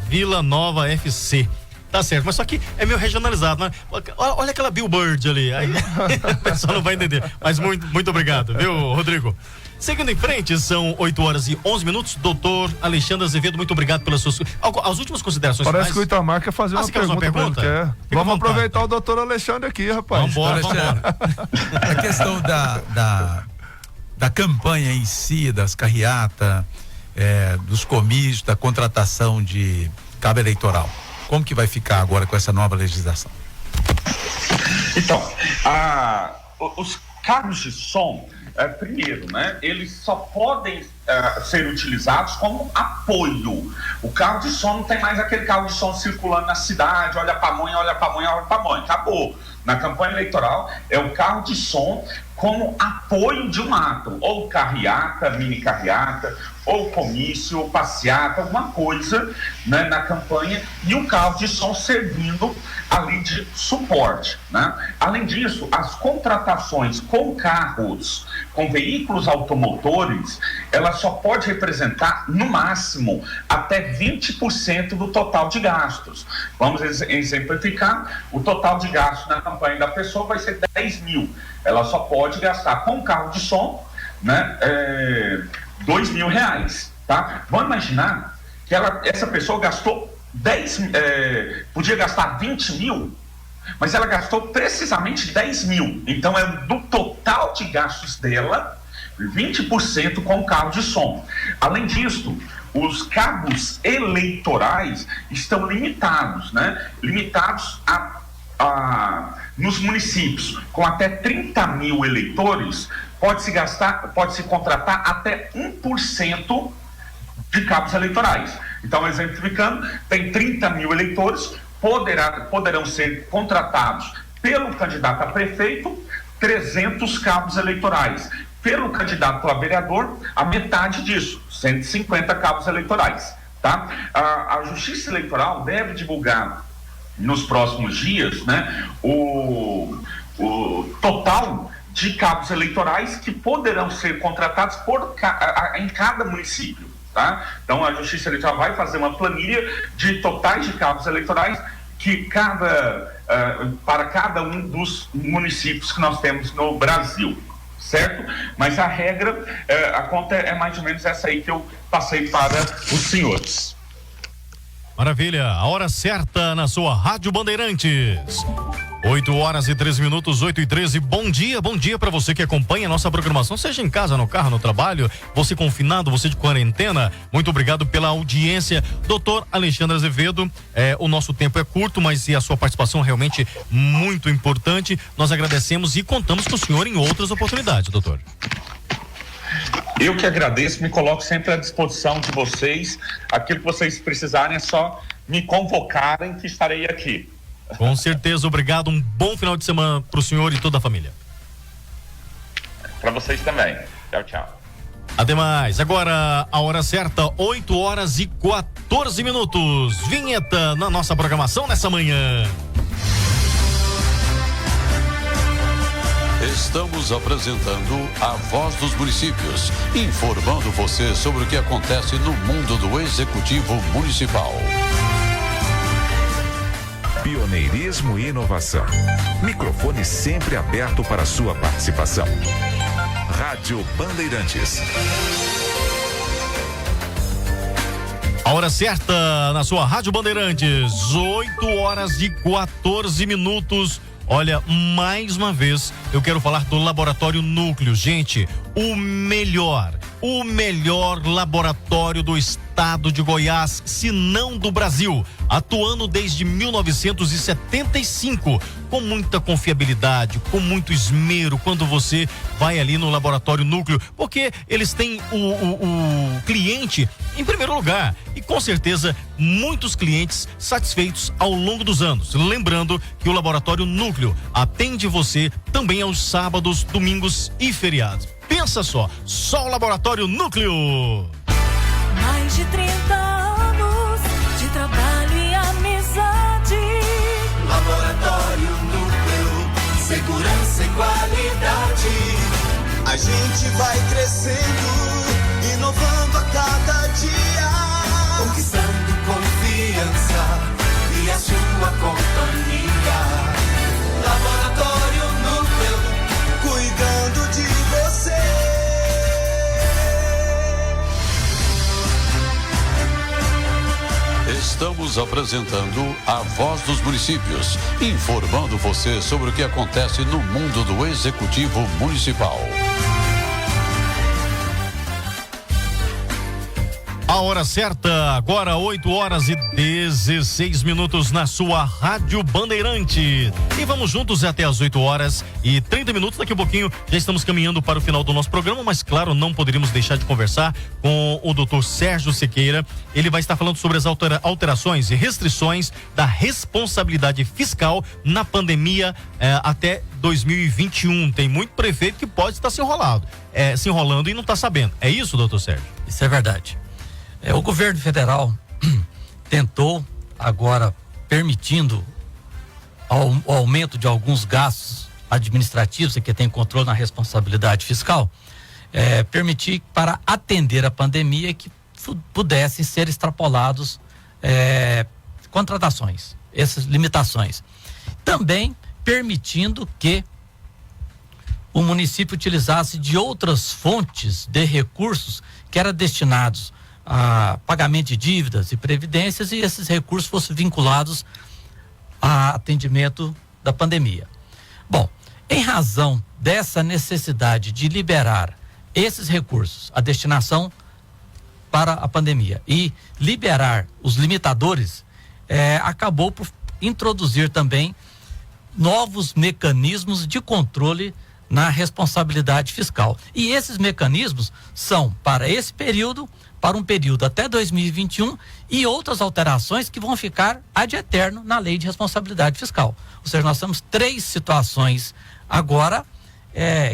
Vila Nova FC. Tá certo, mas só que é meio regionalizado, né? Olha aquela billboard ali, aí o pessoal não vai entender, mas muito obrigado, viu, Rodrigo? Seguindo em frente, são 8h11. Doutor Alexandre Azevedo, muito obrigado pelas suas... As últimas considerações. Parece que o Itamar quer fazer uma pergunta. Vamos aproveitar o doutor Alexandre aqui, rapaz. Vamos embora. A questão da campanha em si, das carreatas, dos comícios, da contratação de cabo eleitoral. Como que vai ficar agora com essa nova legislação? Então, os cabos de som, primeiro, né, eles só podem ser utilizados como apoio. O carro de som não tem mais aquele carro de som circulando na cidade, olha pra mãe, acabou. Na campanha eleitoral é o carro de som como apoio de um ato, ou carreata, mini carreata, ou comício, ou passeata, alguma coisa, né, na campanha, e o carro de som servindo ali de suporte, né? Além disso, as contratações com carros, com veículos automotores, ela só pode representar, no máximo, até 20% do total de gastos. Vamos exemplificar: o total de gastos na campanha da pessoa vai ser 10 mil. Ela só pode gastar com carro de som, né, R$2.000, tá? Vamos imaginar que essa pessoa gastou podia gastar 20 mil, mas ela gastou precisamente 10 mil. Então é do total de gastos dela, 20% com carro de som. Além disso, os cabos eleitorais estão limitados, né? Limitados nos municípios com até 30 mil eleitores, pode-se contratar até 1% de cabos eleitorais. Então, exemplificando, tem 30 mil eleitores, poderão ser contratados pelo candidato a prefeito 300 cabos eleitorais. Pelo candidato a vereador, a metade disso, 150 cabos eleitorais, tá? A Justiça Eleitoral deve divulgar nos próximos dias, né, o total de cabos eleitorais que poderão ser contratados em cada município, tá? Então a Justiça Eleitoral vai fazer uma planilha de totais de cabos eleitorais que para cada um dos municípios que nós temos no Brasil, certo? Mas a regra, a conta é mais ou menos essa aí que eu passei para os senhores. Maravilha, a hora certa na sua Rádio Bandeirantes. 8h13, 8h13. Bom dia para você que acompanha a nossa programação, seja em casa, no carro, no trabalho, você confinado, você de quarentena. Muito obrigado pela audiência. Doutor Alexandre Azevedo, o nosso tempo é curto, mas a sua participação é realmente muito importante. Nós agradecemos e contamos com o senhor em outras oportunidades, doutor. Eu que agradeço, me coloco sempre à disposição de vocês. Aquilo que vocês precisarem é só me convocarem que estarei aqui. Com certeza, obrigado. Um bom final de semana para o senhor e toda a família. Para vocês também. Tchau, tchau. Até mais. Agora, a hora certa, 8h14. Vinheta na nossa programação nessa manhã. Estamos apresentando a Voz dos Municípios, informando você sobre o que acontece no mundo do Executivo Municipal. Pioneirismo e inovação. Microfone sempre aberto para sua participação. Rádio Bandeirantes. A hora certa na sua Rádio Bandeirantes, 8h14. Olha, mais uma vez, eu quero falar do Laboratório Núcleo. Gente, o melhor laboratório do estado de Goiás, se não do Brasil, atuando desde 1975, com muita confiabilidade, com muito esmero, quando você vai ali no Laboratório Núcleo, porque eles têm o cliente em primeiro lugar e com certeza muitos clientes satisfeitos ao longo dos anos. Lembrando que o Laboratório Núcleo atende você também aos sábados, domingos e feriados. Pensa só o Laboratório Núcleo. Mais de 30 anos de trabalho e amizade. Laboratório Núcleo, segurança e qualidade. A gente vai crescendo, inovando a cada dia, conquistando confiança e a sua companhia. Laboratório Núcleo, cuidando de você. Estamos apresentando a Voz dos Municípios, informando você sobre o que acontece no mundo do Executivo Municipal. A hora certa, agora 8h16 na sua Rádio Bandeirante. E vamos juntos até as 8h30. Daqui a pouquinho já estamos caminhando para o final do nosso programa, mas claro, não poderíamos deixar de conversar com o Dr. Sérgio Sequeira. Ele vai estar falando sobre as alterações e restrições da responsabilidade fiscal na pandemia até 2021. Tem muito prefeito que pode estar se enrolando e não está sabendo. É isso, doutor Sérgio? Isso é verdade. O governo federal tentou, agora permitindo o aumento de alguns gastos administrativos, que tem controle na responsabilidade fiscal, permitir para atender a pandemia que pudessem ser extrapolados contratações, essas limitações. Também permitindo que o município utilizasse de outras fontes de recursos que eram destinados a pagamento de dívidas e previdências, e esses recursos fossem vinculados a atendimento da pandemia. Bom, em razão dessa necessidade de liberar esses recursos, a destinação para a pandemia, e liberar os limitadores, acabou por introduzir também novos mecanismos de controle na responsabilidade fiscal. E esses mecanismos são para esse período, para um período até 2021, e outras alterações que vão ficar ad eterno na lei de responsabilidade fiscal. Ou seja, nós temos 3 situações agora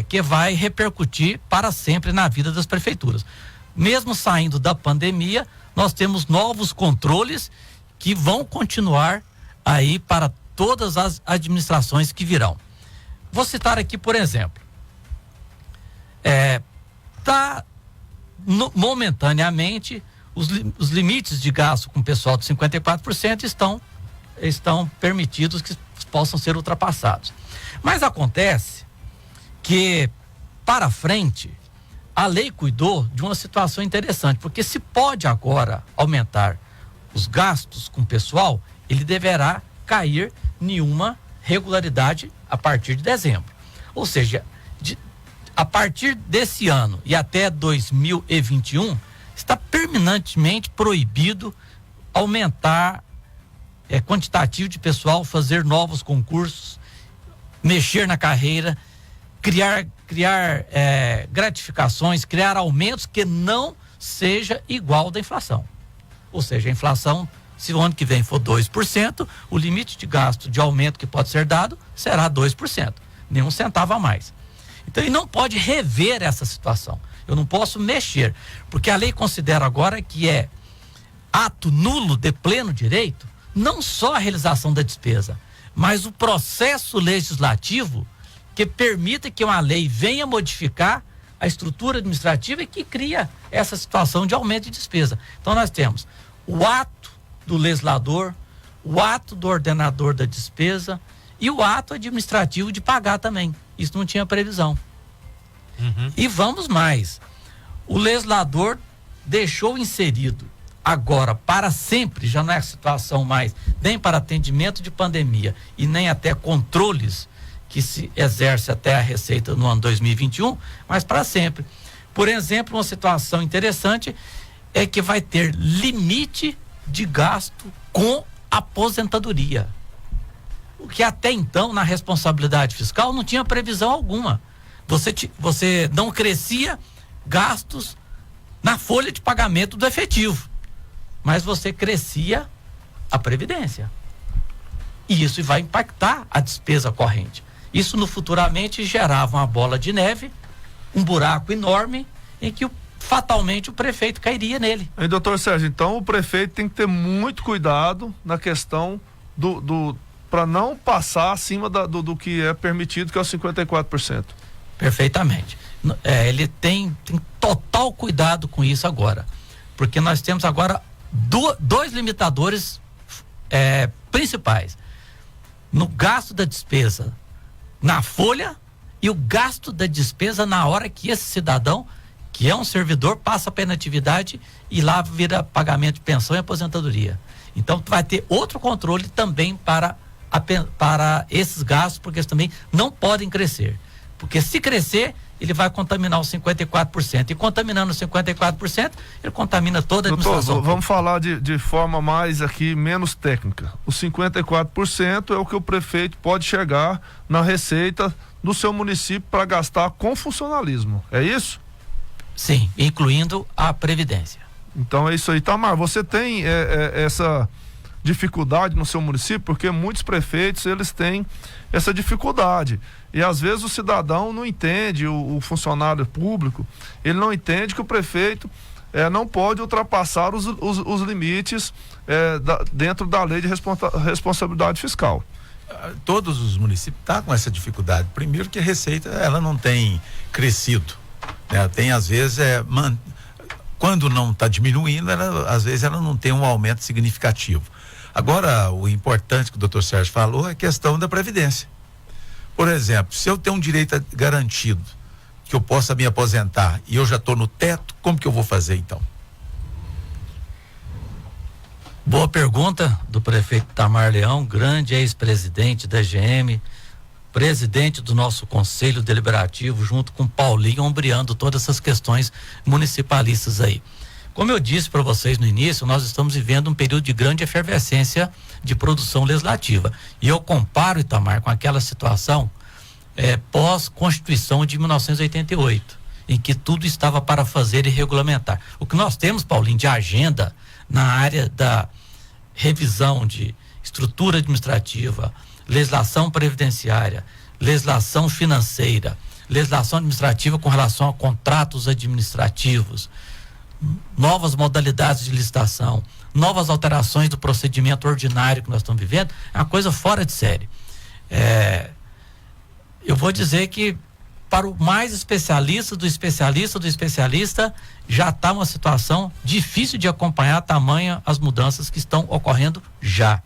que vai repercutir para sempre na vida das prefeituras. Mesmo saindo da pandemia, nós temos novos controles que vão continuar aí para todas as administrações que virão. Vou citar aqui, por exemplo, momentaneamente os limites de gasto com o pessoal de 54% estão permitidos que possam ser ultrapassados. Mas acontece que, para frente, a lei cuidou de uma situação interessante, porque se pode agora aumentar os gastos com o pessoal, ele deverá cair em uma regularidade a partir de dezembro. Ou seja, a partir desse ano e até 2021, está permanentemente proibido aumentar quantitativo de pessoal, fazer novos concursos, mexer na carreira, criar gratificações, criar aumentos que não seja igual da inflação. Ou seja, a inflação, se o ano que vem for 2%, o limite de gasto de aumento que pode ser dado será 2%, nenhum centavo a mais. Então ele não pode rever essa situação. Eu não posso mexer, porque a lei considera agora que é ato nulo de pleno direito, não só a realização da despesa, mas o processo legislativo que permita que uma lei venha modificar a estrutura administrativa e que cria essa situação de aumento de despesa. Então nós temos o ato do legislador, o ato do ordenador da despesa e o ato administrativo de pagar também. Isso não tinha previsão. E vamos mais. O legislador deixou inserido agora para sempre, já não é situação mais nem para atendimento de pandemia e nem até controles que se exerce até a Receita no ano 2021, mas para sempre. Por exemplo, uma situação interessante é que vai ter limite de gasto com aposentadoria. O que até então, na responsabilidade fiscal, não tinha previsão alguma. Você não crescia gastos na folha de pagamento do efetivo, mas você crescia a previdência. E isso vai impactar a despesa corrente. Isso futuramente gerava uma bola de neve, um buraco enorme em que fatalmente o prefeito cairia nele. Hein, doutor Sérgio, então o prefeito tem que ter muito cuidado na questão para não passar acima do que é permitido, que é o 54%. Perfeitamente. Ele tem total cuidado com isso agora, porque nós temos agora dois limitadores principais: no gasto da despesa na folha e o gasto da despesa na hora que esse cidadão, que é um servidor, passa para inatividade e lá vira pagamento de pensão e aposentadoria. Então vai ter outro controle também para esses gastos, porque eles também não podem crescer. Porque se crescer, ele vai contaminar os 54%. E contaminando os 54%, ele contamina toda a administração. Doutor, vamos falar de forma mais aqui, menos técnica. Os 54% é o que o prefeito pode chegar na receita do seu município para gastar com funcionalismo. É isso? Sim, incluindo a Previdência. Então é isso aí. Tamar, você tem essa dificuldade no seu município? Porque muitos prefeitos, eles têm essa dificuldade. E às vezes o cidadão não entende, o funcionário público, ele não entende que o prefeito não pode ultrapassar os limites dentro da lei de responsabilidade fiscal. Todos os municípios estão com essa dificuldade. Primeiro que a receita, ela não tem crescido, né? Tem às vezes, quando não está diminuindo, às vezes ela não tem um aumento significativo. Agora, o importante que o doutor Sérgio falou é a questão da Previdência. Por exemplo, se eu tenho um direito garantido, que eu possa me aposentar e eu já estou no teto, como que eu vou fazer então? Boa pergunta do prefeito Itamar Leão, grande ex-presidente da GM, presidente do nosso Conselho Deliberativo, junto com Paulinho, ombreando todas essas questões municipalistas aí. Como eu disse para vocês no início, nós estamos vivendo um período de grande efervescência de produção legislativa. E eu comparo, Itamar, com aquela situação pós-Constituição de 1988, em que tudo estava para fazer e regulamentar. O que nós temos, Paulinho, de agenda na área da revisão de estrutura administrativa, legislação previdenciária, legislação financeira, legislação administrativa com relação a contratos administrativos, novas modalidades de licitação, novas alterações do procedimento ordinário que nós estamos vivendo, é uma coisa fora de série. Eu vou dizer que para o mais especialista do especialista, já está uma situação difícil de acompanhar, tamanha as mudanças que estão ocorrendo já.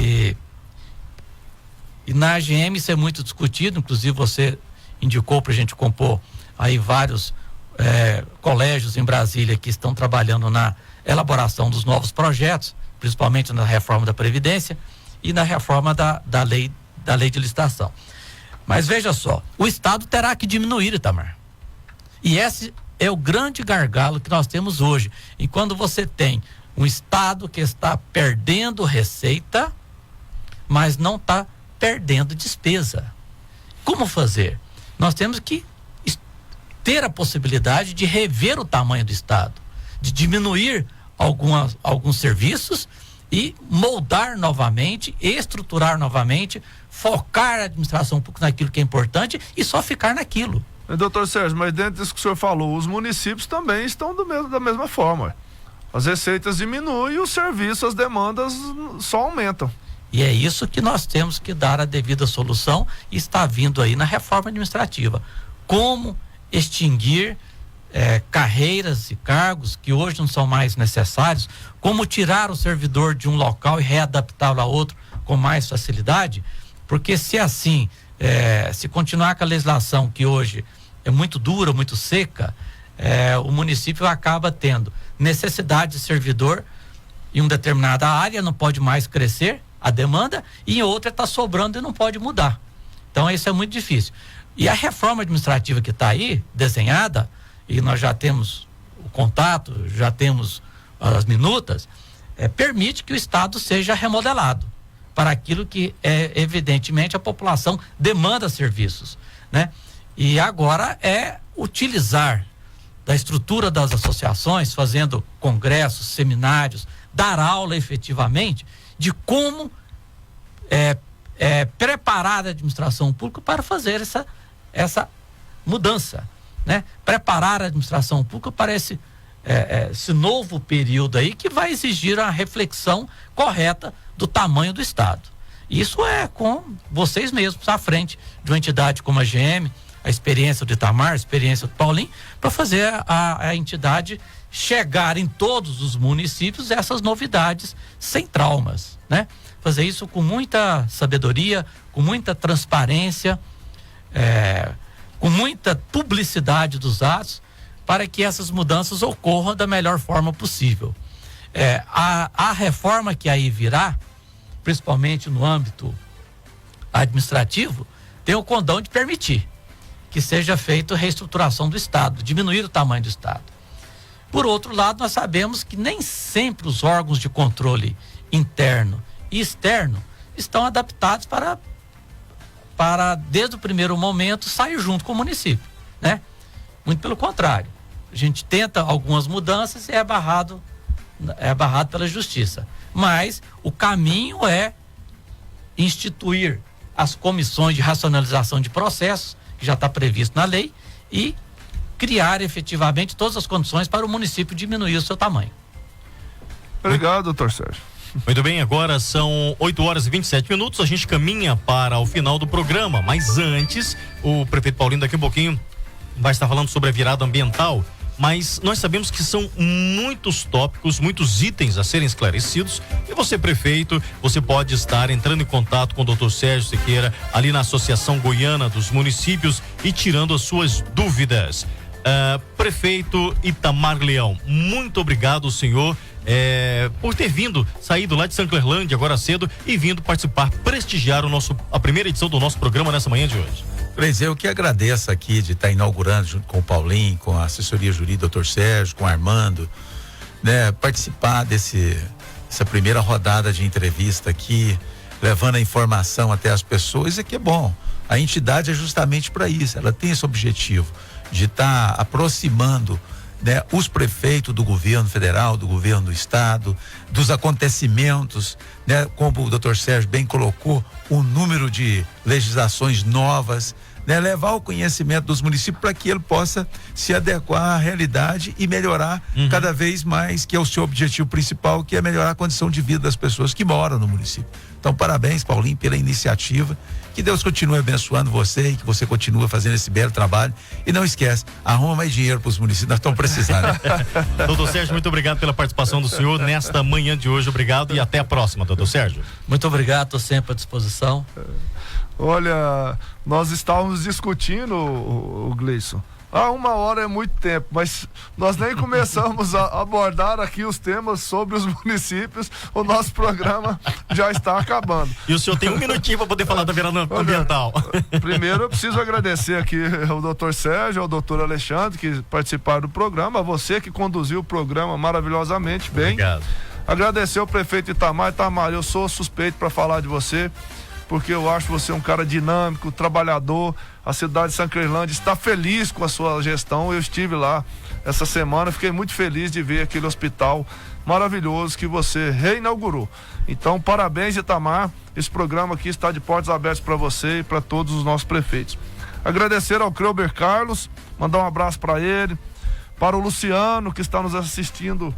E na AGM isso é muito discutido, inclusive você indicou para a gente compor aí vários colégios em Brasília que estão trabalhando na elaboração dos novos projetos, principalmente na reforma da Previdência e na reforma da lei de licitação. Mas veja só, o Estado terá que diminuir, Itamar. E esse é o grande gargalo que nós temos hoje. E quando você tem um Estado que está perdendo receita, mas não está perdendo despesa. Como fazer? Nós temos que ter a possibilidade de rever o tamanho do Estado, de diminuir alguns serviços e moldar novamente, estruturar novamente, focar a administração pública naquilo que é importante e só ficar naquilo. Doutor Sérgio, mas dentro disso que o senhor falou, os municípios também estão da mesma forma. As receitas diminuem e os serviços, as demandas só aumentam. E é isso que nós temos que dar a devida solução e está vindo aí na reforma administrativa. Como extinguir carreiras e cargos que hoje não são mais necessários, como tirar o servidor de um local e readaptá-lo a outro com mais facilidade, porque se assim, se continuar com a legislação que hoje é muito dura, muito seca, o município acaba tendo necessidade de servidor em uma determinada área, não pode mais crescer a demanda, e em outra está sobrando e não pode mudar. Então isso é muito difícil. E a reforma administrativa que está aí, desenhada, e nós já temos o contato, já temos as minutas, permite que o Estado seja remodelado para aquilo que evidentemente a população demanda serviços, né? E agora é utilizar da estrutura das associações, fazendo congressos, seminários, dar aula efetivamente de como preparar a administração pública para fazer essa mudança, né? Preparar a administração pública para esse novo período aí que vai exigir a reflexão correta do tamanho do Estado. Isso é com vocês mesmos à frente de uma entidade como a GM, a experiência do Itamar, a experiência do Paulinho, para fazer a entidade chegar em todos os municípios essas novidades sem traumas, né? Fazer isso com muita sabedoria, com muita transparência, com muita publicidade dos atos, para que essas mudanças ocorram da melhor forma possível. A reforma que aí virá, principalmente no âmbito administrativo, tem o condão de permitir que seja feita a reestruturação do Estado, diminuir o tamanho do Estado. Por outro lado, nós sabemos que nem sempre os órgãos de controle interno e externo estão adaptados para desde o primeiro momento, sair junto com o município, né? Muito pelo contrário. A gente tenta algumas mudanças e é barrado pela justiça. Mas o caminho é instituir as comissões de racionalização de processos, que já está previsto na lei, e criar efetivamente todas as condições para o município diminuir o seu tamanho. Obrigado, doutor Sérgio. Muito bem, agora são 8h27, a gente caminha para o final do programa, mas antes, o prefeito Paulinho daqui a pouquinho vai estar falando sobre a virada ambiental, mas nós sabemos que são muitos tópicos, muitos itens a serem esclarecidos, e você, prefeito, você pode estar entrando em contato com o doutor Sérgio Sequeira, ali na Associação Goiana dos Municípios, e tirando as suas dúvidas. Prefeito Itamar Leão, muito obrigado, senhor, por ter saído lá de Sanclerlândia agora cedo e vindo participar, prestigiar a primeira edição do nosso programa nessa manhã de hoje. Eu que agradeço aqui de estar inaugurando junto com o Paulinho, com a assessoria jurídica, doutor Sérgio, com o Armando, né? Participar essa primeira rodada de entrevista aqui, levando a informação até as pessoas, é que é bom. A entidade é justamente para isso, ela tem esse objetivo de estar aproximando, né, os prefeitos do governo federal, do governo do estado, dos acontecimentos, né, como o doutor Sérgio bem colocou, o número de legislações novas, né, levar o conhecimento dos municípios para que ele possa se adequar à realidade e melhorar cada vez mais, que é o seu objetivo principal, que é melhorar a condição de vida das pessoas que moram no município. Então, parabéns, Paulinho, pela iniciativa. Que Deus continue abençoando você e que você continue fazendo esse belo trabalho. E não esquece, arruma mais dinheiro para os municípios, nós estamos precisando. Doutor Sérgio, muito obrigado pela participação do senhor nesta manhã de hoje. Obrigado e até a próxima, doutor Sérgio. Muito obrigado, estou sempre à disposição. Olha, nós estávamos discutindo, o Gleison. 1 hora é muito tempo, mas nós nem começamos a abordar aqui os temas sobre os municípios, o nosso programa já está acabando. E o senhor tem 1 minutinho para poder falar da virada ambiental. Primeiro eu preciso agradecer aqui ao doutor Sérgio, ao doutor Alexandre, que participaram do programa, a você que conduziu o programa maravilhosamente bem. Obrigado. Agradecer ao prefeito Itamar. Itamar, eu sou suspeito para falar de você, porque eu acho você um cara dinâmico, trabalhador. A cidade de Sanclerlândia está feliz com a sua gestão. Eu estive lá essa semana, fiquei muito feliz de ver aquele hospital maravilhoso que você reinaugurou. Então, parabéns, Itamar. Esse programa aqui está de portas abertas para você e para todos os nossos prefeitos. Agradecer ao Cleuber Carlos, mandar um abraço para ele, para o Luciano, que está nos assistindo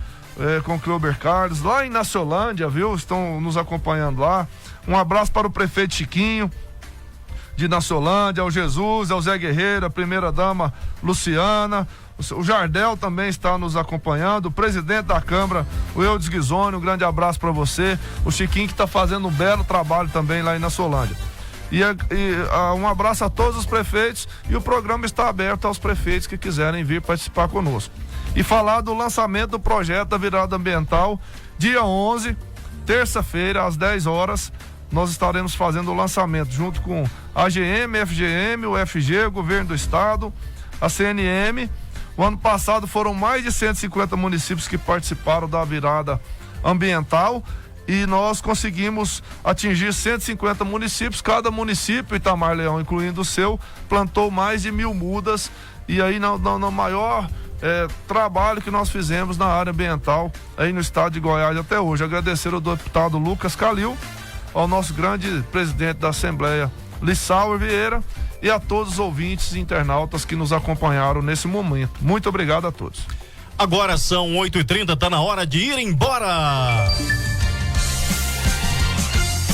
com o Cleuber Carlos, lá em Naciolândia, viu? Estão nos acompanhando lá. Um abraço para o prefeito Chiquinho, de Naciolândia, ao Jesus, ao Zé Guerreiro, a primeira-dama Luciana, o Jardel também está nos acompanhando, o presidente da Câmara, o Eudes Guizoni, um grande abraço para você, o Chiquinho que está fazendo um belo trabalho também lá em Naciolândia. Um abraço a todos os prefeitos, e o programa está aberto aos prefeitos que quiserem vir participar conosco. E falar do lançamento do projeto da virada ambiental, dia 11, terça-feira, às 10 horas, nós estaremos fazendo o lançamento junto com a AGM, FGM, o FG, o Governo do Estado, a CNM. O ano passado foram mais de 150 municípios que participaram da virada ambiental, e nós conseguimos atingir 150 municípios. Cada município, Itamar Leão, incluindo o seu, plantou mais de 1.000 mudas, e aí no maior trabalho que nós fizemos na área ambiental aí no estado de Goiás até hoje. Agradecer ao deputado Lucas Calil, ao nosso grande presidente da Assembleia, Lissauer Vieira, e a todos os ouvintes e internautas que nos acompanharam nesse momento. Muito obrigado a todos. Agora são 8h30, tá na hora de ir embora.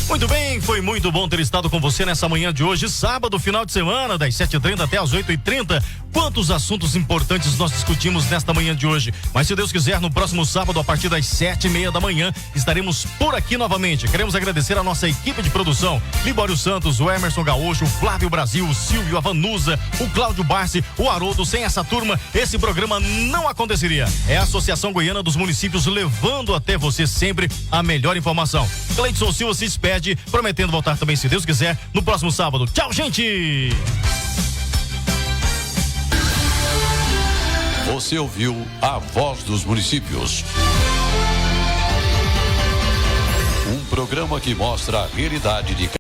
Muito bem, foi muito bom ter estado com você nessa manhã de hoje, sábado, final de semana, das 7h30 até as 8h30. Quantos assuntos importantes nós discutimos nesta manhã de hoje. Mas se Deus quiser, no próximo sábado, a partir das 7h30 da manhã, estaremos por aqui novamente. Queremos agradecer a nossa equipe de produção: Libório Santos, o Emerson Gaúcho, o Flávio Brasil, o Silvio, a Vanusa, o Cláudio Barsi, o Haroldo. Sem essa turma, esse programa não aconteceria. É a Associação Goiana dos Municípios levando até você sempre a melhor informação. Cleidson Silva se despede, prometendo voltar também, se Deus quiser, no próximo sábado. Tchau, gente! Você ouviu a Voz dos Municípios. Um programa que mostra a realidade de